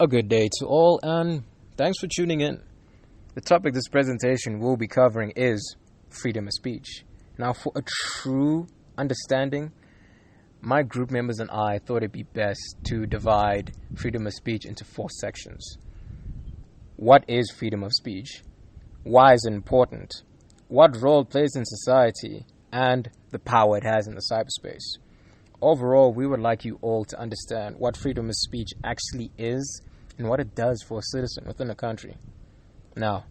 A good day to all, and thanks for tuning in. The topic this presentation will be covering is freedom of speech. Now, for a true understanding, my group members and I thought it'd be best to divide freedom of speech into 4 sections. What is freedom of speech? Why is it important? What role it plays in society? And the power it has in the cyberspace. Overall, we would like you all to understand what freedom of speech actually is and what it does for a citizen within a country. Now,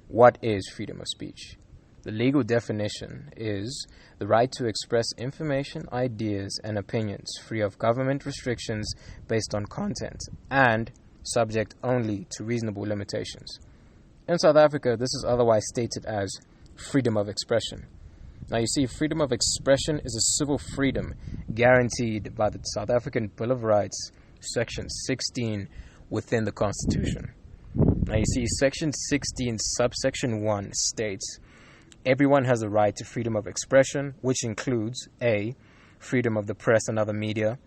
what is freedom of speech? The legal definition is the right to express information, ideas, and opinions free of government restrictions based on content and subject only to reasonable limitations. In South Africa, this is otherwise stated as freedom of expression. Now, you see, freedom of expression is a civil freedom guaranteed by the South African Bill of Rights, Section 16, within the Constitution. Now, you see, Section 16, subsection 1 states, everyone has a right to freedom of expression, which includes A, freedom of the press and other media,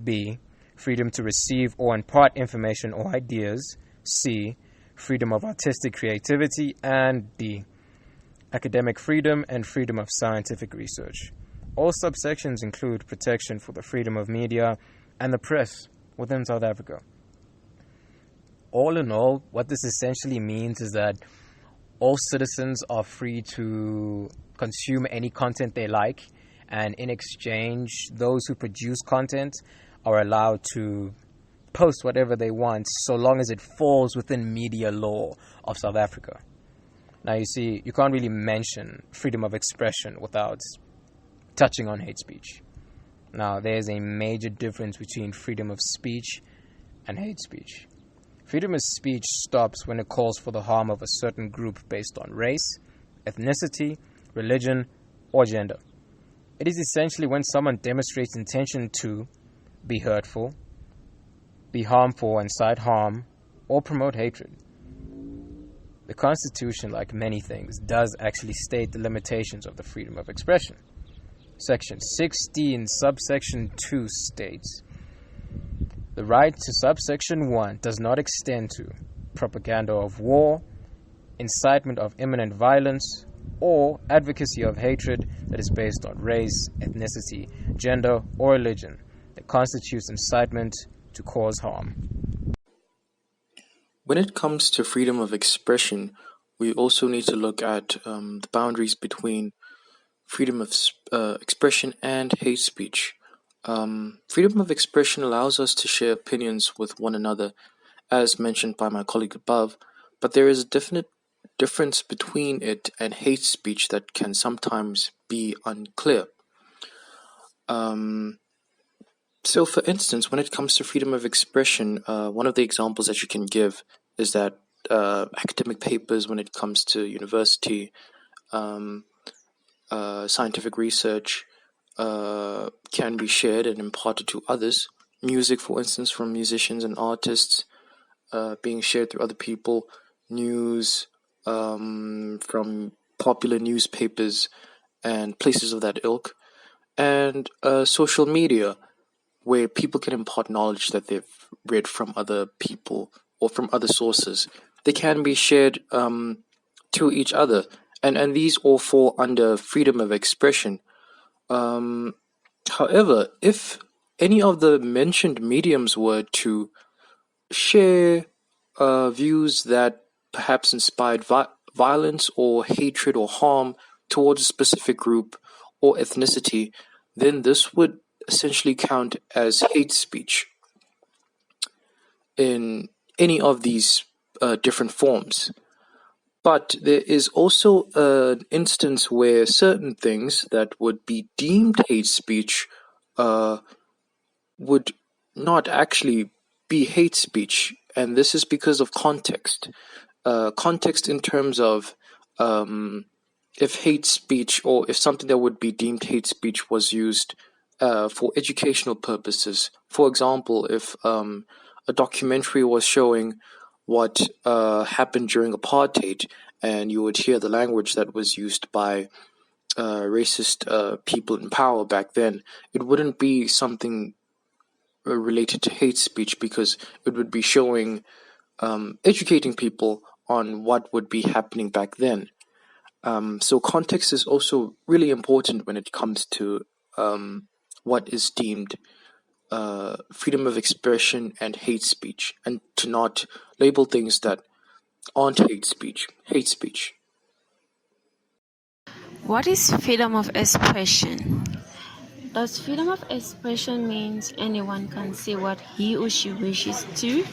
B, freedom to receive or impart information or ideas, C, freedom of artistic creativity, and D, academic freedom and freedom of scientific research. All subsections include protection for the freedom of media and the press within South Africa. All in all, what this essentially means is that all citizens are free to consume any content they like, and in exchange, those who produce content are allowed to post whatever they want so long as it falls within media law of South Africa. Now, you see, you can't really mention freedom of expression without touching on hate speech. Now, there's a major difference between freedom of speech and hate speech. Freedom of speech stops when it calls for the harm of a certain group based on race, ethnicity, religion, or gender. It is essentially when someone demonstrates intention to be hurtful, be harmful, incite harm, or promote hatred. The Constitution, like many things, does actually state the limitations of the freedom of expression. Section 16, subsection 2 states, the right to subsection 1 does not extend to propaganda of war, incitement of imminent violence, or advocacy of hatred that is based on race, ethnicity, gender, or religion that constitutes incitement to cause harm. When it comes to freedom of expression, we also need to look at the boundaries between freedom of expression and hate speech. Freedom of expression allows us to share opinions with one another, as mentioned by my colleague above, but there is a definite difference between it and hate speech that can sometimes be unclear. So, for instance, when it comes to freedom of expression, one of the examples that you can give is that academic papers, when it comes to university, scientific research, can be shared and imparted to others. Music, for instance, from musicians and artists, being shared through other people. News from popular newspapers and places of that ilk. And social media, where people can impart knowledge that they've read from other people or from other sources. They can be shared to each other. And these all fall under freedom of expression. However, if any of the mentioned mediums were to share views that perhaps inspired violence or hatred or harm towards a specific group or ethnicity, then this would essentially count as hate speech in any of these different forms. But there is also an instance where certain things that would be deemed hate speech would not actually be hate speech, and this is because of context. Context in terms of if hate speech or if something that would be deemed hate speech was used for educational purposes. For example, if a documentary was showing what happened during apartheid, and you would hear the language that was used by racist people in power back then, it wouldn't be something related to hate speech, because it would be showing, educating people on what would be happening back then. So context is also really important when it comes to what is deemed freedom of expression and hate speech, and to not label things that aren't hate speech, hate speech. What is freedom of expression? Does freedom of expression means anyone can say what he or she wishes to?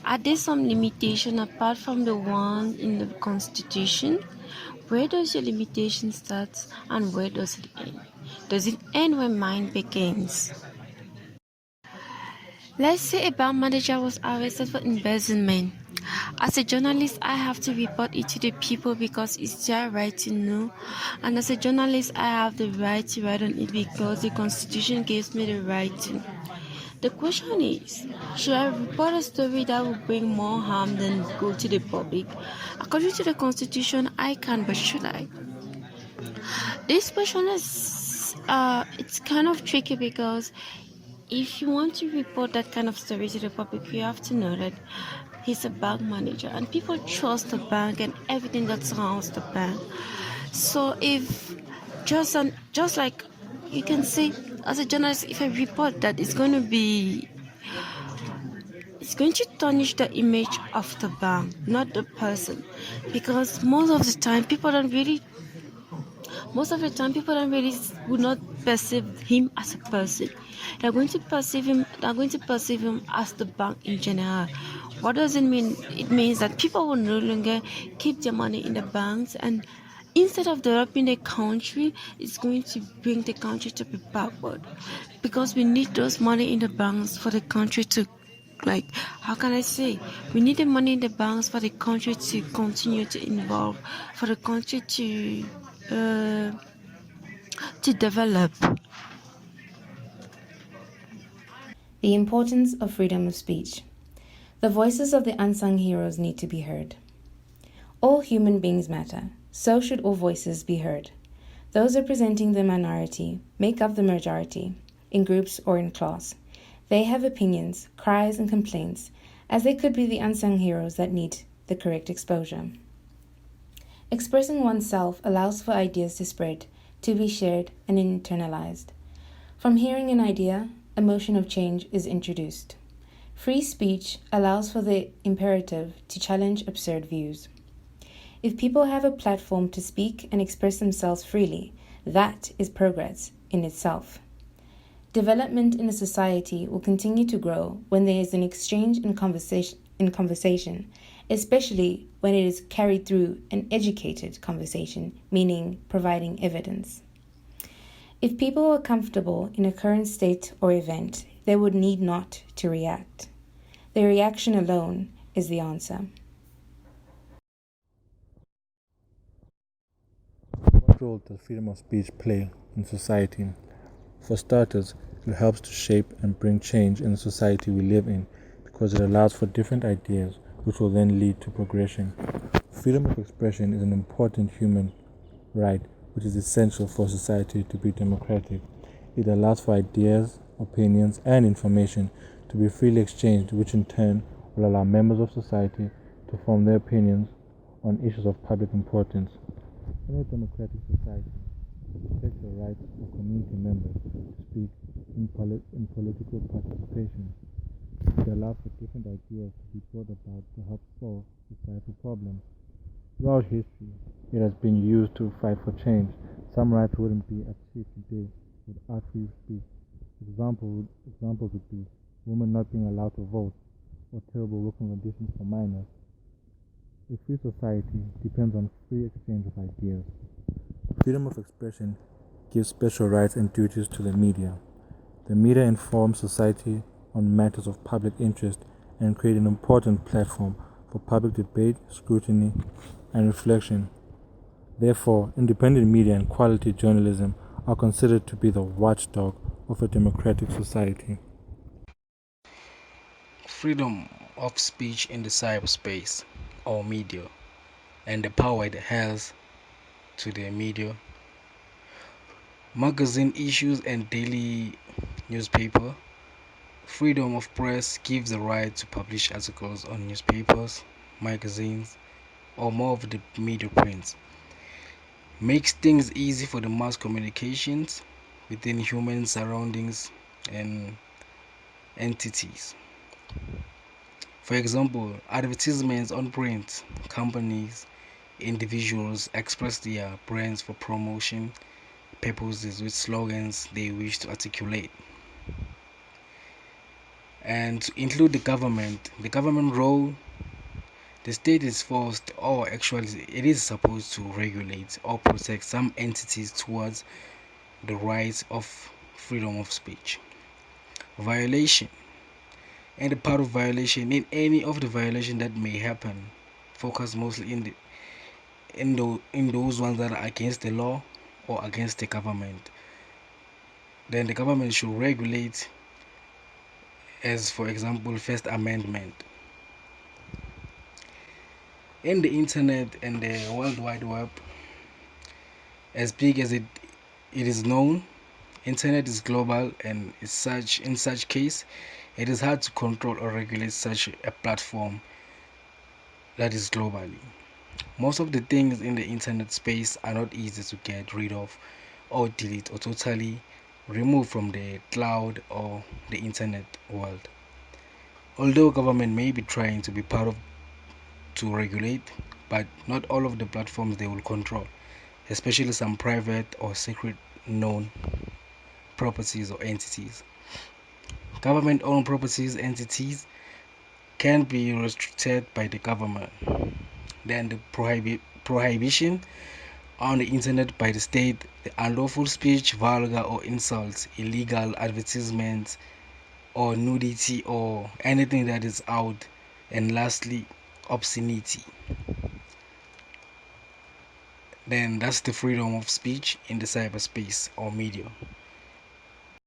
Are there some limitations apart from the one in the Constitution? Where does your limitation start and where does it end? Does it end when mine begins? Let's say a bank manager was arrested for embezzlement. As a journalist, I have to report it to the people because it's their right to know. And as a journalist, I have the right to write on it because the Constitution gives me the right to. The question is, should I report a story that will bring more harm than good to the public? According to the Constitution, I can, but should I? This question is, it's kind of tricky because if you want to report that kind of story to the public, you have to know that he's a bank manager and people trust the bank and everything that surrounds the bank. So if just like you can say as a journalist, if I report that it's going to tarnish the image of the bank, not the person, because most of the time people don't really would not perceive him as a person. They're going to perceive him as the bank in general. What does it mean? It means that people will no longer keep their money in the banks, and instead of developing the country, it's going to bring the country to be backward, because we need those money in the banks for the country to, like, how can I say, we need the money in the banks for the country to continue to evolve, for the country to develop. The importance of freedom of speech. The voices of the unsung heroes need to be heard. All human beings matter, so should all voices be heard. Those representing the minority make up the majority, in groups or in class. They have opinions, cries, and complaints, as they could be the unsung heroes that need the correct exposure. Expressing oneself allows for ideas to spread, to be shared and internalized. From hearing an idea, a motion of change is introduced. Free speech allows for the imperative to challenge absurd views. If people have a platform to speak and express themselves freely, that is progress in itself. Development in a society will continue to grow when there is an exchange and conversation, especially when it is carried through an educated conversation, meaning providing evidence. If people are comfortable in a current state or event, they would need not to react. The reaction alone is the answer. What role does freedom of speech play in society? For starters, it helps to shape and bring change in the society we live in because it allows for different ideas which will then lead to progression. Freedom of expression is an important human right which is essential for society to be democratic. It allows for ideas, opinions, and information to be freely exchanged, which in turn will allow members of society to form their opinions on issues of public importance. In a democratic society, it protects the rights of community members to speak in political participation. It allows for different ideas to be brought about to help solve societal problems. Throughout history, it has been used to fight for change. Some rights wouldn't be achieved today without free speech. Examples would be women not being allowed to vote or terrible working conditions for minors. A free society depends on free exchange of ideas. Freedom of expression gives special rights and duties to the media. The media informs society on matters of public interest and create an important platform for public debate, scrutiny, and reflection. Therefore, independent media and quality journalism are considered to be the watchdog of a democratic society. Freedom of speech in the cyberspace or media and the power it has to the media, magazine issues and daily newspaper Freedom of press gives the right to publish articles on newspapers, magazines, or more of the media prints. Makes things easy for the mass communications within human surroundings and entities. For example, advertisements on print, companies, individuals express their brands for promotion purposes with slogans they wish to articulate. And to include the government role, the state is forced, or actually it is supposed to regulate or protect some entities towards the rights of freedom of speech. Violation. And the part of violation, in any of the violation that may happen, focus mostly in those ones that are against the law or against the government. Then the government should regulate, as for example, First Amendment. In the internet and the World Wide Web, as big as it is known, internet is global, and in such case it is hard to control or regulate such a platform that is globally. Most of the things in the internet space are not easy to get rid of or delete or totally remove from the cloud or the internet world. Although government may be trying to be part of to regulate, but not all of the platforms they will control, especially some private or secret known properties or entities. Government owned properties entities can be restricted by the government. Then the prohibition on the internet by the state, the unlawful speech, vulgar or insults, illegal advertisements or nudity or anything that is out, and lastly obscenity. Then that's the freedom of speech in the cyberspace or media.